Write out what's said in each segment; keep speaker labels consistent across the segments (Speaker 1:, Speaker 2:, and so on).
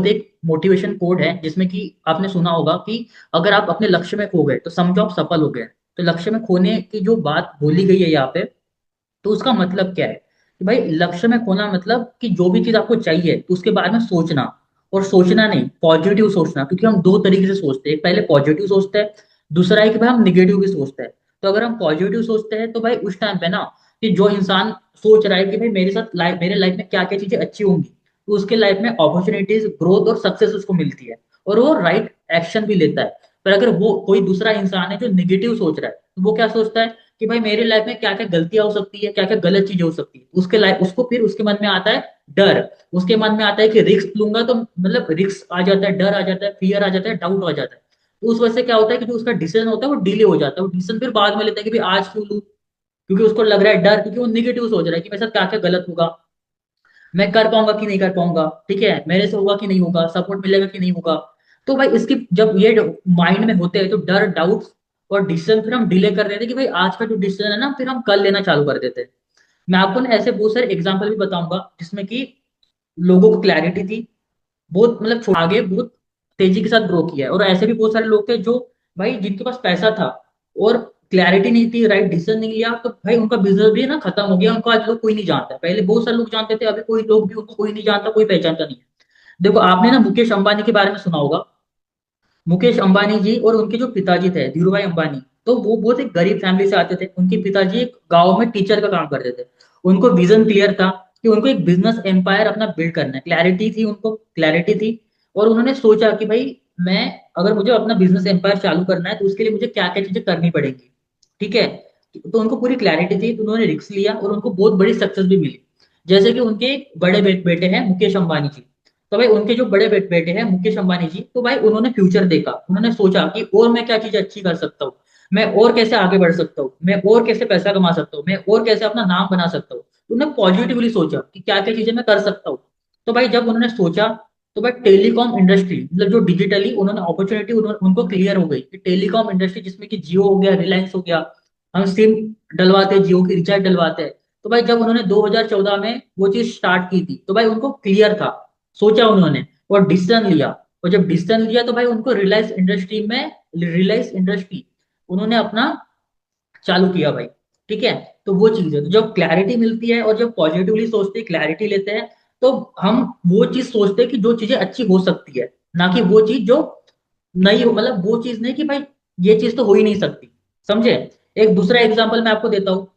Speaker 1: एक motivation code है जिसमें कि आपने सुना होगा कि अगर आप अपने लक्ष्य में खो गए तो समझो आप सफल हो गए। तो लक्ष्य में खोने की जो बात बोली गई है यहाँ पे, तो उसका मतलब क्या है कि भाई लक्ष्य में खोना मतलब कि जो भी चीज आपको चाहिए तो उसके बारे में सोचना। और सोचना नहीं, पॉजिटिव सोचना, क्योंकि हम दो तरीके से सोचते हैं। एक पहले पॉजिटिव सोचते हैं, दूसरा है कि भाई हम निगेटिव भी सोचते हैं। तो अगर हम पॉजिटिव सोचते हैं तो भाई उस टाइम पे ना, कि जो इंसान सोच रहा है कि भाई मेरे साथ लाइफ, मेरे लाइफ में क्या क्या चीजें अच्छी होंगी, तो उसके लाइफ में अपॉर्चुनिटीज, ग्रोथ और सक्सेस उसको मिलती है, और वो राइट एक्शन भी लेता है। पर अगर वो कोई दूसरा इंसान है जो निगेटिव सोच रहा है, तो वो क्या सोचता है कि भाई मेरे लाइफ में क्या क्या गलतियां हो सकती है, क्या क्या गलत चीजें हो सकती है, उसके लाइफ उसको फिर उसके मन में आता है डर। उसके मन में आता है कि रिस्क लूंगा तो मतलब रिस्क आ जाता है, डर आ जाता है, फियर आ जाता है, डाउट आ जाता है। तो उस वजह से क्या होता है कि जो उसका डिसीजन होता है वो डिले हो जाता है। वो डिसीजन फिर बाद में लेता है कि भाई आज क्यों लूं, क्योंकि उसको लग रहा है डर, क्योंकि वो निगेटिव सोच रहा है कि मेरे साथ क्या क्या गलत होगा, मैं कर पाऊंगा कि नहीं कर पाऊंगा, ठीक है, मेरे से होगा कि नहीं होगा, सपोर्ट मिलेगा कि नहीं होगा। तो भाई इसकी जब ये माइंड में होते हैं तो डर, डाउट और डिसीजन फिर हम डिले कर देते हैं कि भाई आज का जो डिसीजन है ना फिर हम कल लेना चालू कर देते हैं। मैं आपको ना ऐसे बहुत सारे एग्जांपल भी बताऊंगा जिसमें कि लोगों को क्लैरिटी थी, बहुत मतलब आगे बहुत तेजी के साथ ग्रो किया है। और ऐसे भी बहुत सारे लोग थे जो भाई जिनके पास पैसा था और क्लैरिटी नहीं थी, राइट डिसीजन नहीं लिया, तो भाई उनका बिजनेस भी ना खत्म हो गया, उनको आज लोग कोई नहीं जानता। पहले बहुत सारे लोग जानते थे, अभी कोई लोग भी उनको कोई नहीं जानता, कोई पहचानता नहीं है। देखो आपने ना मुकेश अंबानी के बारे में सुना होगा। मुकेश अंबानी जी और उनके जो पिताजी थे धीरू भाई अंबानी, तो वो बहुत एक गरीब फैमिली से आते थे। उनके पिताजी एक गांव में टीचर का काम करते थे। उनको विजन क्लियर था कि उनको एक बिजनेस एम्पायर अपना बिल्ड करना है, क्लैरिटी थी, उनको क्लैरिटी थी। और उन्होंने सोचा कि भाई मैं, अगर मुझे अपना बिजनेस एम्पायर चालू करना है तो उसके लिए मुझे क्या क्या चीजें करनी पड़ेंगी, ठीक है। तो उनको पूरी क्लैरिटी थी, तो उन्होंने रिस्क लिया और उनको बहुत बड़ी सक्सेस भी मिली। जैसे कि उनके एक बड़े बेटे हैं मुकेश अंबानी जी। तो भाई उनके जो बड़े बेटे हैं मुकेश अंबानी जी, तो भाई उन्होंने फ्यूचर देखा, उन्होंने सोचा कि और मैं क्या चीज अच्छी कर सकता हूँ, मैं और कैसे आगे बढ़ सकता हूँ, मैं और कैसे पैसा कमा सकता हूँ, मैं और कैसे अपना नाम बना सकता हूँ। तो उन्होंने पॉजिटिवली सोचा कि क्या क्या चीजें मैं कर सकता हूँ। तो भाई जब उन्होंने सोचा, तो भाई टेलीकॉम इंडस्ट्री मतलब जो डिजिटली उन्होंने अपॉर्चुनिटी उनको क्लियर हो गई कि टेलीकॉम इंडस्ट्री जिसमें कि जियो हो गया, रिलायंस हो गया, हम सिम डलवाते हैं, जियो की रिचार्ज डलवाते हैं। तो भाई जब उन्होंने 2014 में वो चीज स्टार्ट की थी तो भाई उनको क्लियर था, सोचा उन्होंने और डिसीजन लिया। और जब डिसीजन लिया तो भाई उनको रिलायंस इंडस्ट्री में, रिलायंस इंडस्ट्री उन्होंने अपना चालू किया भाई, ठीक है। तो वो चीज है, तो जब क्लैरिटी मिलती है और जब पॉजिटिवली सोचते हैं, क्लैरिटी लेते हैं, तो हम वो चीज सोचते हैं कि जो चीजें अच्छी हो सकती है, ना कि वो चीज जो नहीं हो, मतलब वो चीज नहीं कि भाई ये चीज तो हो ही नहीं सकती, समझे। एक दूसरा एग्जांपल मैं आपको देता हूँ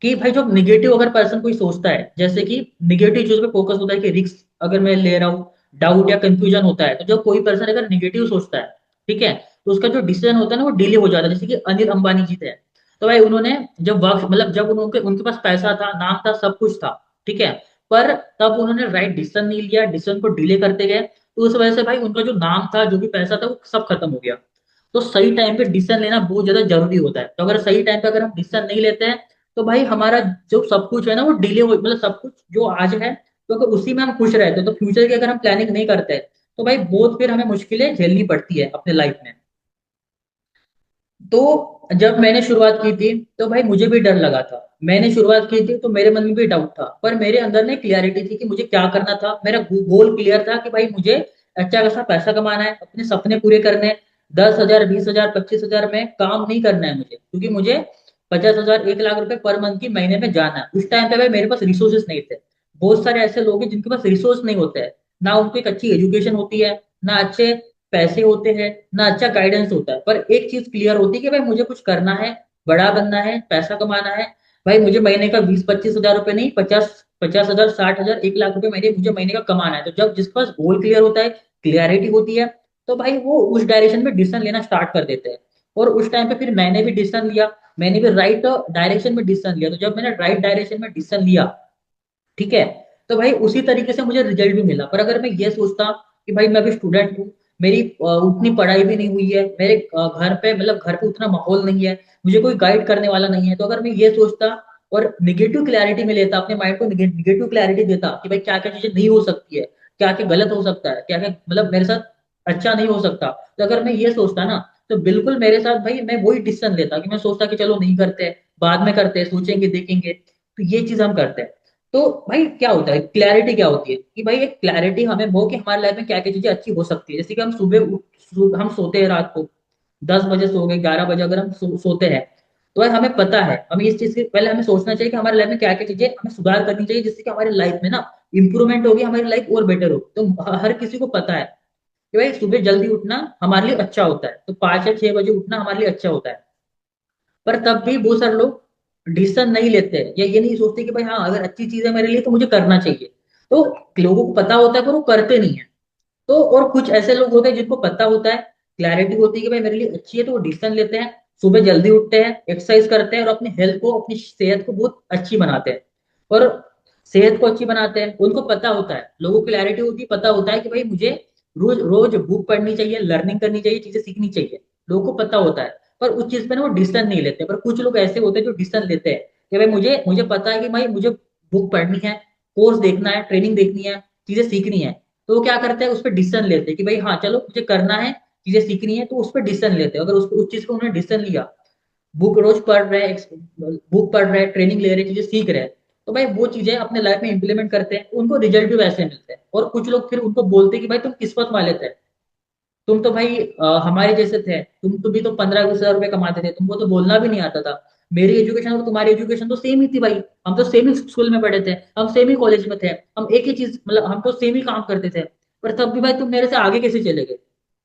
Speaker 1: कि भाई जो निगेटिव अगर पर्सन कोई सोचता है, जैसे कि निगेटिव चीजों पे फोकस होता है कि रिस्क अगर मैं ले रहा हूँ, डाउट या कंफ्यूजन होता है, तो जब कोई पर्सन अगर निगेटिव सोचता है, ठीक है, तो उसका जो डिसीजन होता है ना वो डिले हो जाता है। जैसे कि अनिल अंबानी जी थे, तो भाई उन्होंने जब वक्त मतलब जब उनके उनके पास पैसा था, नाम था, सब कुछ था, ठीक है, पर तब उन्होंने राइट डिसीजन नहीं लिया, डिसीजन को डिले करते गए, तो उस वजह से भाई उनका जो नाम था, जो भी पैसा था, वो सब खत्म हो गया। तो सही टाइम पे डिसीजन लेना बहुत ज्यादा जरूरी होता है। तो अगर सही टाइम पे अगर हम डिसीजन नहीं लेते हैं, तो भाई हमारा जो सब कुछ है ना वो डिले हो, मतलब सब कुछ जो आज है, तो अगर उसी में हम खुश रहते हैं, तो फ्यूचर की अगर हम प्लानिंग नहीं करते हैं, तो भाई बहुत फिर हमें मुश्किलें झेलनी पड़ती है अपने लाइफ में। तो जब मैंने शुरुआत की थी तो भाई मुझे भी डर लगा था, मैंने शुरुआत की थी तो मेरे मन में भी डाउट था, पर मेरे अंदर ने क्लियरिटी थी कि मुझे क्या करना था। मेरा गोल क्लियर था कि भाई मुझे अच्छा खासा पैसा कमाना है, अपने सपने पूरे करने हैं। 10,000, 20,000, 25,000 में काम नहीं करना है मुझे, क्योंकि मुझे 50,000, 1 लाख रुपए पर मंथ की महीने में जाना है। उस टाइम पे भाई मेरे पास रिसोर्सेस नहीं थे। बहुत सारे ऐसे लोग हैं जिनके पास रिसोर्स नहीं होते हैं, ना उनको एक अच्छी एजुकेशन होती है, ना अच्छे पैसे होते हैं, ना अच्छा गाइडेंस होता है। पर एक चीज क्लियर होती है कि भाई मुझे कुछ करना है, बड़ा बनना है, पैसा कमाना है। भाई मुझे महीने का 20-25 हजार रुपए नहीं, 50-50 हजार, 60,000, 1 लाख रुपए महीने मुझे महीने का कमाना है। तो जब जिसके पास गोल क्लियर होता है, क्लियरिटी होती है, तो भाई वो उस डायरेक्शन में डिसीजन लेना स्टार्ट कर देते हैं। और उस टाइम पे फिर मैंने भी डिसीजन लिया, मैंने भी राइट डायरेक्शन में डिसीजन लिया। तो जब मैंने राइट डायरेक्शन में डिसीजन लिया, ठीक है, तो भाई उसी तरीके से मुझे रिजल्ट भी मिला। पर अगर मैं ये सोचता कि भाई मैं अभी स्टूडेंट हूँ, मेरी उतनी पढ़ाई भी नहीं हुई है, मेरे घर पे मतलब घर पे उतना माहौल नहीं है, मुझे कोई गाइड करने वाला नहीं है, तो अगर मैं ये सोचता और निगेटिव क्लैरिटी में लेता, अपने माइंड को निगेटिव क्लैरिटी देता कि भाई क्या क्या चीजें नहीं हो सकती है, क्या क्या गलत हो सकता है, क्या क्या मतलब मेरे साथ अच्छा नहीं हो सकता, तो अगर मैं ये सोचता ना, तो बिल्कुल मेरे साथ भाई मैं वही डिसीजन लेता कि मैं सोचता कि चलो नहीं करते, बाद में करते, सोचेंगे देखेंगे। तो ये चीज हम करते हैं। तो भाई क्या होता है, क्लैरिटी क्या होती है कि भाई एक क्लैरिटी हमें वो कि हमारी लाइफ में क्या क्या चीजें अच्छी हो सकती है। जैसे कि हम हम सोते हैं रात को 10 बजे सो गए, 11 बजे अगर हम सोते हैं, तो भाई हमें पता है, हमें इस चीज के पहले हमें सोचना चाहिए कि हमारी लाइफ में क्या क्या चीजें हमें सुधार करनी चाहिए, जिससे कि हमारी लाइफ में ना इंप्रूवमेंट होगी, हमारी लाइफ और बेटर हो। तो हर किसी को पता है कि भाई सुबह जल्दी उठना हमारे लिए अच्छा होता है, तो 5 या 6 बजे उठना हमारे लिए अच्छा होता है। पर तब भी बहुत सारे लोग डिसीजन नहीं लेते हैं, या ये नहीं सोचते कि भाई हाँ अगर अच्छी चीज है मेरे लिए तो मुझे करना चाहिए। तो लोगों को पता होता है पर वो करते नहीं है। तो और कुछ ऐसे लोग होते हैं जिनको पता होता है, क्लैरिटी होती है कि भाई मेरे लिए अच्छी है, तो वो डिसीजन लेते हैं, सुबह जल्दी उठते हैं, एक्सरसाइज करते हैं और अपनी हेल्थ को, अपनी सेहत को बहुत अच्छी बनाते हैं। और सेहत को अच्छी बनाते हैं, उनको पता होता है, लोगों को क्लैरिटी होती है, पता होता है कि भाई मुझे रोज रोज बुक पढ़नी चाहिए, लर्निंग करनी चाहिए, चीजें सीखनी चाहिए। लोगों को पता होता है, पर उस चीज पे ना वो डिसीजन नहीं लेते। पर कुछ लोग ऐसे होते हैं जो डिसीजन लेते हैं कि भाई मुझे मुझे पता है कि भाई मुझे बुक पढ़नी है, कोर्स देखना है, ट्रेनिंग देखनी है, चीजें सीखनी है। तो वो क्या करते हैं, उस पर डिसीजन लेते हैं कि भाई हाँ चलो मुझे करना है, चीजें सीखनी है, तो उस पर डिसीजन लेते हैं। अगर उस चीज को उन्होंने डिसीजन लिया, बुक रोज पढ़ रहे हैं, बुक पढ़ रहे हैं, ट्रेनिंग ले रहे हैं, चीजें सीख रहे हैं, तो भाई वो चीजें अपने लाइफ में इंप्लीमेंट करते हैं, तो उनको रिजल्ट भी वैसे मिलते हैं। और कुछ लोग फिर उनको बोलते हैं कि भाई तुम किस्मत वाले थे, तुम तो भाई हमारे जैसे थे, तुम भी तो 15-20 हजार रुपए कमाते थे, तुमको तो बोलना भी नहीं आता था। मेरी एजुकेशन और तुम्हारी एजुकेशन तो सेम ही थी भाई, हम तो सेम ही स्कूल में पढ़े थे, हम सेम ही कॉलेज में थे, हम एक ही चीज मतलब हम तो सेम ही काम करते थे, पर तब भी भाई तुम मेरे से आगे कैसे चले गए,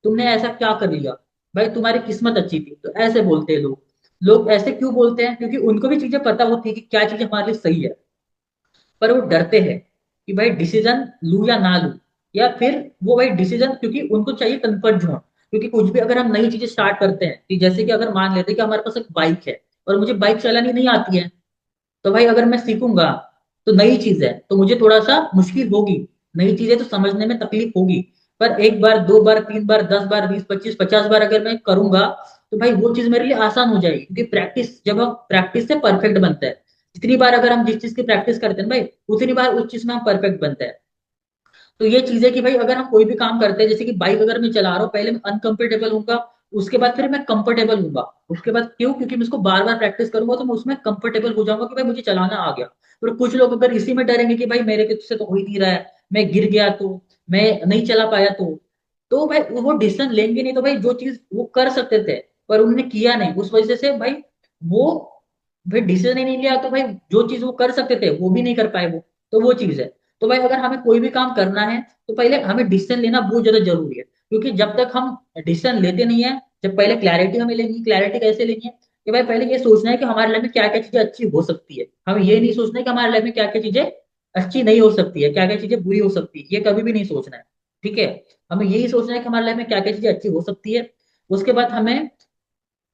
Speaker 1: तुमने ऐसा क्या कर लिया, भाई तुम्हारी किस्मत अच्छी थी। तो ऐसे बोलते हैं लोग। लोग ऐसे क्यों बोलते हैं, क्योंकि उनको भी चीजें पता होती है कि क्या चीजें हमारे लिए सही है, पर वो डरते हैं कि भाई डिसीजन लूं या ना लूं। या फिर वो भाई डिसीजन, क्योंकि उनको चाहिए कंफर्ट जोन। क्योंकि कुछ भी अगर हम नई चीजें स्टार्ट करते हैं, कि जैसे कि अगर मान लेते हैं कि हमारे पास एक बाइक है और मुझे बाइक चलानी नहीं आती है, तो भाई अगर मैं सीखूंगा तो नई चीज है तो मुझे थोड़ा सा मुश्किल होगी, नई चीजें तो समझने में तकलीफ होगी। पर एक बार, 2 बार, 3 बार, 10 बार, 20, 25, 50 बार अगर मैं करूंगा, तो भाई वो चीज मेरे लिए आसान हो जाएगी। क्योंकि प्रैक्टिस, जब हम प्रैक्टिस से परफेक्ट बनते हैं, जितनी बार अगर हम जिस चीज की प्रैक्टिस करते हैं ना भाई, उतनी बार उस चीज में हम परफेक्ट बनते हैं। तो ये चीज है कि भाई अगर हम कोई भी काम करते हैं, जैसे कि बाइक अगर मैं चला रहा हूँ, पहले मैं अनकंफर्टेबल हूँ, उसके बाद फिर मैं कंफर्टेबल हूँ, उसके बाद क्यों, क्योंकि मैं इसको बार बार प्रैक्टिस करूंगा तो मैं उसमें कंफर्टेबल हो जाऊंगा कि भाई मुझे चलाना आ गया। और कुछ लोग अगर इसी में डरेंगे कि भाई मेरे से तो हो ही नहीं रहा है, मैं गिर गया तो, मैं नहीं चला पाया तो भाई वो डिसीजन लेंगे नहीं। तो भाई जो चीज वो कर सकते थे पर उन्होंने किया नहीं, उस वजह से भाई वो भाई डिसीजन ही नहीं लिया, तो भाई जो चीज वो कर सकते थे वो भी नहीं कर पाए वो। तो वो चीज है। तो भाई अगर हमें कोई भी काम करना है, तो पहले हमें डिसीजन लेना बहुत ज्यादा जरूरी है। क्योंकि जब तक हम डिसीजन लेते नहीं है, जब पहले क्लैरिटी हमें लेनी है, क्लैरिटी कैसे लेनी है कि भाई पहले ये सोचना है कि हमारे लाइफ में क्या क्या चीजें अच्छी हो सकती है। हमें ये नहीं सोचना है कि हमारे लाइफ में क्या क्या चीजें अच्छी नहीं हो सकती है, क्या क्या चीजें बुरी हो सकती है, ये कभी भी नहीं सोचना है। ठीक है, हमें यही सोचना है कि हमारे लाइफ में क्या क्या चीजें अच्छी हो सकती है। उसके बाद हमें,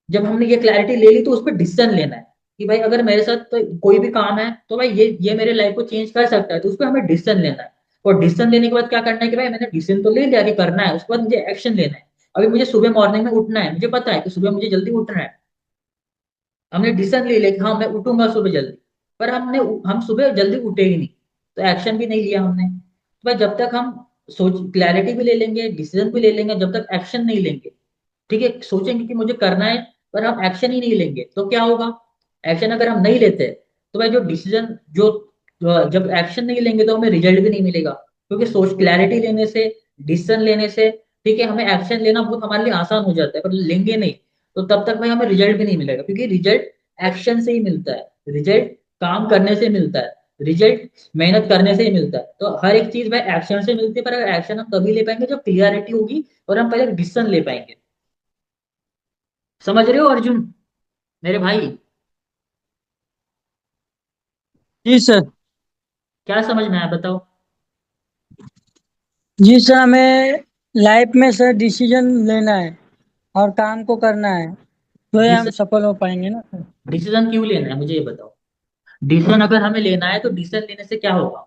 Speaker 1: जब हमने ये क्लैरिटी ले ली, तो उस पर डिसीजन लेना है कि भाई अगर मेरे साथ तो कोई भी काम है, तो भाई ये मेरे लाइफ को चेंज कर सकता है, तो उस पर हमें डिसीजन लेना है। और डिसीजन लेने के बाद क्या करना है कि भाई मैंने डिसीजन तो ले लिया कि करना है, उसके बाद मुझे एक्शन लेना है। अभी मुझे सुबह मॉर्निंग में उठना है, मुझे पता है कि सुबह मुझे जल्दी उठना है, हमने डिसीजन ले लिया कि हाँ मैं उठूंगा सुबह जल्दी, पर हम सुबह जल्दी उठे ही नहीं, तो एक्शन भी नहीं लिया हमने। तो भाई जब तक हम सोच क्लैरिटी भी ले लेंगे, डिसीजन भी ले लेंगे, जब तक एक्शन नहीं लेंगे, ठीक है, सोचेंगे कि मुझे करना है पर हम एक्शन ही नहीं लेंगे, तो क्या होगा, एक्शन अगर हम नहीं लेते, तो भाई जो डिसीजन जो जब एक्शन नहीं लेंगे तो हमें रिजल्ट भी नहीं मिलेगा। क्योंकि सोच क्लैरिटी लेने से, डिसीजन लेने से, ठीक है, हमें एक्शन लेना बहुत हमारे लिए आसान हो जाता है, पर लेंगे नहीं तो तब तक भाई हमें रिजल्ट भी नहीं मिलेगा। क्योंकि रिजल्ट एक्शन से ही मिलता है, रिजल्ट काम करने से मिलता है, रिजल्ट मेहनत करने से ही मिलता है। तो हर एक चीज भाई एक्शन से मिलती है, पर अगर एक्शन हम तभी ले पाएंगे जब क्लियरिटी होगी और हम पहले डिसीजन ले पाएंगे। समझ रहे हो अर्जुन, मेरे भाई?
Speaker 2: जी सर।
Speaker 1: क्या समझ में आया बताओ।
Speaker 2: जी सर, हमें लाइफ में सर डिसीजन लेना है और काम को करना है, तो ये हम सफल हो पाएंगे ना सर।
Speaker 1: डिसीजन क्यों लेना है मुझे ये बताओ। डिसीजन अगर हमें लेना है तो डिसीजन लेने से क्या होगा।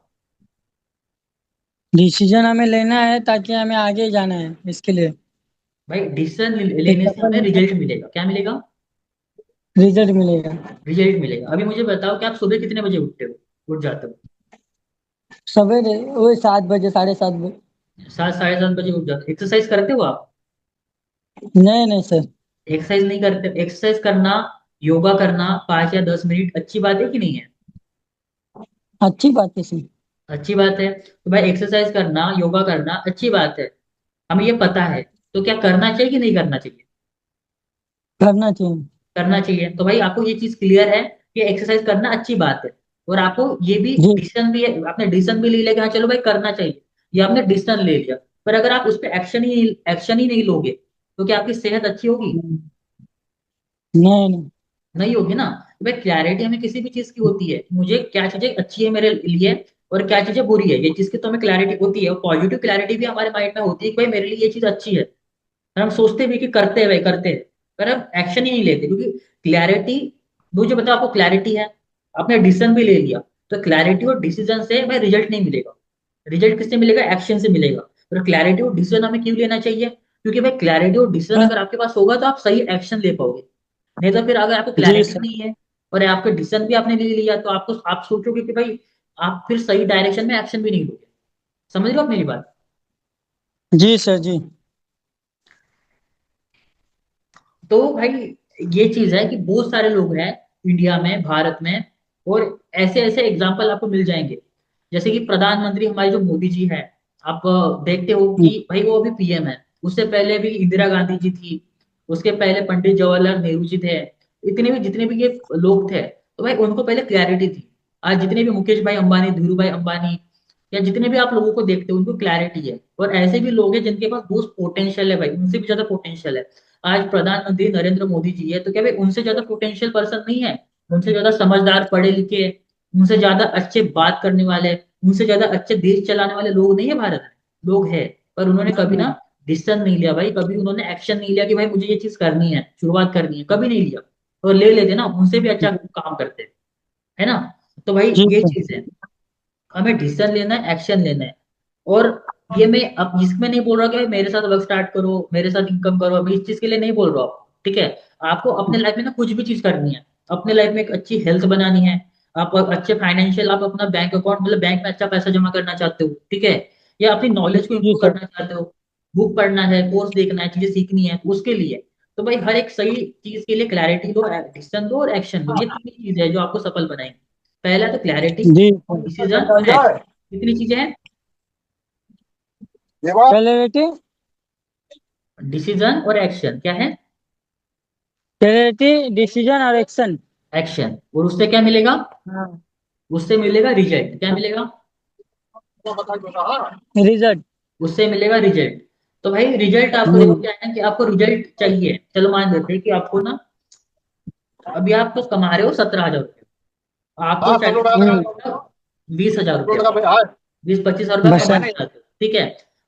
Speaker 2: डिसीजन हमें लेना है ताकि हमें आगे जाना है, इसके लिए
Speaker 1: भाई डिसीजन
Speaker 2: एक
Speaker 1: लेने से
Speaker 2: सफल
Speaker 1: हमें
Speaker 2: इंसान
Speaker 1: रिजल्ट मिलेगा, क्या मिलेगा,
Speaker 2: रिजल्ट मिलेगा।
Speaker 1: रिजल्ट मिलेगा। अभी मुझे बताओ कि आप सुबह कितने बजे उठते हो, उठ जाते हो।
Speaker 2: सवेरे वही 7 बजे, 7:30 बजे।
Speaker 1: 7, 7:30 बजे उठ जाते हो, एक्सरसाइज करते हो आप।
Speaker 2: नहीं नहीं सर।
Speaker 1: एक्सरसाइज नहीं करते, एक्सरसाइज करना, योगा करना 5 या 10 मिनट अच्छी बात है कि नहीं है।
Speaker 2: अच्छी बात है सर।
Speaker 1: अच्छी बात है। तो भाई एक्सरसाइज करना, योगा करना अच्छी बात है, हमें ये पता है। तो क्या करना चाहिए कि नहीं करना चाहिए?
Speaker 2: करना चाहिए।
Speaker 1: करना चाहिए। तो भाई आपको ये चीज क्लियर है कि एक्सरसाइज करना अच्छी बात है, और आपको ये भी
Speaker 2: जी।
Speaker 1: डिसीजन भी है, आपने डिसीजन भी ले लिया कि हाँ चलो भाई करना चाहिए, ये आपने डिसीजन ले लिया। पर अगर आप उस पर एक्शन ही नहीं लोगे, तो क्या आपकी सेहत अच्छी होगी?
Speaker 2: नहीं नहीं।
Speaker 1: नहीं होगी ना। तो भाई क्लैरिटी हमें किसी भी चीज की होती है, मुझे क्या चीजें अच्छी है मेरे लिए और क्या चीजें बुरी है, ये चीज की तो हमें क्लैरिटी होती है। और पॉजिटिव क्लैरिटी भी हमारे माइंड में होती है कि भाई मेरे लिए ये चीज अच्छी है, और हम सोचते भी कि करते हैं भाई करते हैं, पर हम एक्शन ही नहीं लेते, क्योंकि क्लैरिटी, मुझे बताओ आपको क्लैरिटी है, आपने डिसीजन भी ले लिया, तो क्लैरिटी और डिसीजन से भाई रिजल्ट नहीं मिलेगा। रिजल्ट किससे मिलेगा? एक्शन से मिलेगा। और क्लैरिटी और डिसीजन हमें क्यों लेना चाहिए? क्योंकि भाई क्लैरिटी और डिसीजन
Speaker 2: हाँ,
Speaker 1: अगर आपके पास होगा तो आप सही एक्शन ले पाओगे। नहीं तो फिर अगर आपको
Speaker 2: जी
Speaker 1: क्लैरिटी
Speaker 2: सर।
Speaker 1: नहीं है और आपके डिसीजन भी आपने ले लिया, तो आपको आप सोचोगे कि भाई आप फिर सही डायरेक्शन में एक्शन भी नहीं लोगे। समझ रहे हो आप मेरी बात?
Speaker 2: जी सर। जी।
Speaker 1: तो भाई ये चीज है कि बहुत सारे लोग हैं इंडिया में, भारत में, और ऐसे ऐसे एग्जाम्पल आपको मिल जाएंगे। जैसे कि प्रधानमंत्री हमारे जो मोदी जी हैं, आप देखते हो कि भाई वो अभी पीएम है, उससे पहले भी इंदिरा गांधी जी थी, उसके पहले पंडित जवाहरलाल नेहरू जी थे, इतने भी जितने भी ये लोग थे, तो भाई उनको पहले क्लैरिटी थी। आज जितने भी मुकेश भाई अंबानी, धीरू भाई अंबानी, या जितने भी आप लोगों को देखते हो, उनको क्लैरिटी है। और ऐसे भी लोग हैं जिनके पास बहुत पोटेंशियल है भाई, उनसे भी ज्यादा पोटेंशियल है। आज प्रधानमंत्री नरेंद्र मोदी जी है, तो क्या भाई उनसे ज्यादा पोटेंशियल पर्सन नहीं है? उनसे ज्यादा समझदार, पढ़े लिखे, उनसे ज्यादा अच्छे बात करने वाले, उनसे ज्यादा अच्छे देश चलाने वाले लोग नहीं है भारत में? लोग है। पर उन्होंने कभी ना डिसीजन नहीं लिया भाई, कभी उन्होंने एक्शन नहीं लिया कि भाई मुझे ये चीज करनी है, शुरुआत करनी है, कभी नहीं लिया। और ले लेते ना, उनसे भी अच्छा काम करते, है ना? तो भाई
Speaker 2: जी
Speaker 1: ये
Speaker 2: सर।
Speaker 1: चीज है, हमें डिसीजन लेना है, एक्शन लेना है। और ये मैं अब इसमें नहीं बोल रहा कि भाई मेरे साथ वर्क स्टार्ट करो, मेरे साथ इनकम करो, मैं इस चीज के लिए नहीं बोल रहा हूँ, ठीक है? आपको अपने लाइफ में ना कुछ भी चीज करनी है, अपने लाइफ में एक अच्छी हेल्थ बनानी है, आप अच्छे फाइनेंशियल, आप अपना बैंक अकाउंट, मतलब बैंक में अच्छा पैसा जमा करना चाहते हो, ठीक है? या अपनी नॉलेज को
Speaker 2: जी
Speaker 1: इम्प्रूव
Speaker 2: सर।
Speaker 1: करना चाहते हो, बुक पढ़ना है, कोर्स देखना है, चीजें सीखनी है, तो उसके लिए तो भाई हर एक सही चीज के लिए क्लैरिटी लो, डिसीजन लो और एक्शन लो, ये तीन ही चीज है जो आपको सफल बनाएंगे। पहला तो क्लैरिटी,
Speaker 2: जी सर।
Speaker 1: डिसीजन और एक्शन, कितनी चीजें हैं?
Speaker 2: क्लैरिटी।
Speaker 1: डिसीजन और एक्शन क्या है?
Speaker 2: क्लैरिटी, डिसीजन और एक्शन।
Speaker 1: एक्शन। और उससे क्या मिलेगा?
Speaker 2: हाँ।
Speaker 1: उससे मिलेगा रिजल्ट। क्या मिलेगा?
Speaker 2: रिजल्ट।
Speaker 1: उससे मिलेगा रिजल्ट। तो भाई रिजल्ट आपको देखो क्या है ना, कि आपको रिजल्ट चाहिए, चलो मान लेते हैं कि आपको ना, अभी आप तो कमा रहे हो 17,000 रुपये, आपको चाहिए 20,000 रुपये, 20-25,000 रुपये
Speaker 2: बस
Speaker 1: कमाना चाहते हो, ठीक है?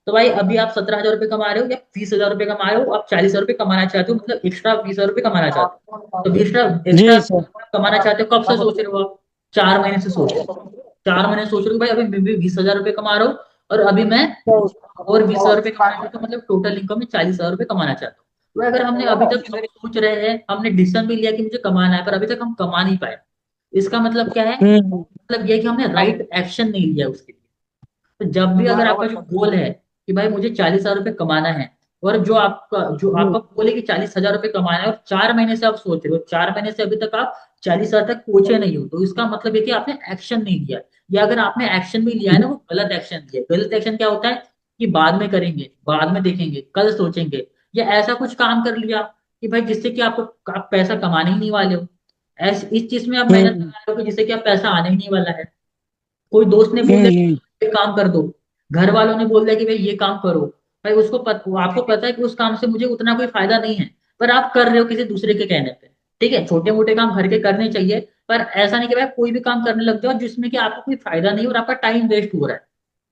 Speaker 1: तो भाई अभी आप 17,000 रुपये कमा रहे हो या 20,000 रुपये कमा रहे हो, आप 40,000 रुपये कमाना चाहते हो, मतलब एक्स्ट्रा 20,000 रुपये कमाना चाहते हो। तो एक्स्ट्रा एक्स्ट्रा
Speaker 2: जी सर।
Speaker 1: कमाना चाहते हो, कब से सोच रहे हो आप? 4 महीने से सोच रहे हो। 4 महीने से सोच रहे हो कि भाई अभी मैं भी 20,000 रुपये कमा रहा हूँ, और अभी मैं और 20,000 रुपये कमाना चाहता हूँ, मतलब टोटल इनकम में 40,000 रुपये कमाना चाहता हूँ। तो अगर हमने अभी तक हम सोच रहे हैं, हमने डिसीजन भी लिया कि मुझे कमाना है, पर अभी तक हम कमा नहीं पाए, इसका मतलब क्या है?
Speaker 2: हम्म।
Speaker 1: मतलब ये है कि हमने राइट एक्शन नहीं लिया उसके लिए। तो जब भी अगर आपका जो गोल है कि भाई मुझे 40,000 रुपये कमाना है, और जो आपका गोल है कि 40,000 रुपये कमाना है, और 4 महीने से आप सोच रहे हो, 4 महीने से अभी तक आप 40,000 तक पहुंचे नहीं हो, तो इसका मतलब है कि आपने एक्शन नहीं लिया। या अगर आपने एक्शन भी लिया है ना, वो गलत एक्शन लिया है। गलत एक्शन क्या होता है? कि बाद में करेंगे, बाद में देखेंगे, कल सोचेंगे, या ऐसा कुछ काम कर लिया कि भाई जिससे कि आपको आप पैसा कमाने ही नहीं वाले हो, इस चीज में आप मेहनत
Speaker 2: हम्म।
Speaker 1: लगा रहे हो कि जिससे कि आप पैसा आने ही नहीं वाला है। कोई दोस्त ने बोल दिया
Speaker 2: हम्म।
Speaker 1: कि ये काम कर दो, घर वालों ने बोल दिया कि भाई ये काम करो, भाई आपको पता है कि उस काम से मुझे उतना कोई फायदा नहीं है, पर आप कर रहे हो किसी दूसरे के कहने पे। ठीक है, छोटे मोटे काम घर के करने चाहिए, पर ऐसा नहीं कि भाई कोई भी काम करने लग जाओ जिसमें कि आपको कोई फायदा नहीं और आपका टाइम वेस्ट हो रहा है।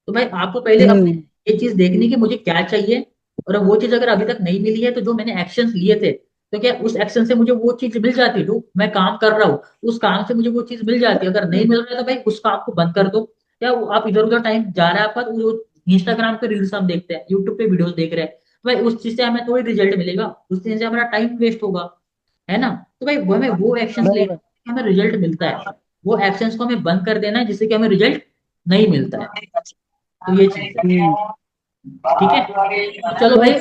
Speaker 1: तो भाई आपको पहले अपने
Speaker 2: हम्म।
Speaker 1: ये चीज देखनी कि मुझे क्या चाहिए, और वो चीज अगर अभी तक नहीं मिली है, तो जो मैंने एक्शंस लिए थे, तो क्या उस एक्शन से मुझे वो चीज मिल जाती है? जो मैं काम कर रहा हूँ उस काम से मुझे वो चीज मिल जाती है? अगर नहीं मिल रहा है तो भाई उस काम को बंद कर दो। या आप इधर उधर टाइम जा रहा है आपका, तो वो इंस्टाग्राम पे रील्स हम देखते हैं, यूट्यूब पे वीडियोस देख रहे हैं, तो भाई उस चीज से हमें थोड़ी रिजल्ट मिलेगा, उस चीज से हमारा टाइम वेस्ट होगा, है ना? तो भाई वो हमें वो एक्शंस लेने
Speaker 2: बराबर।
Speaker 1: हैं, हमें रिजल्ट मिलता है, वो एक्शंस को हमें बंद कर देना है जिससे कि हमें रिजल्ट नहीं मिलता है। तो ये चीज है,
Speaker 2: हम्म।
Speaker 1: ठीक है? तो चलो भाई,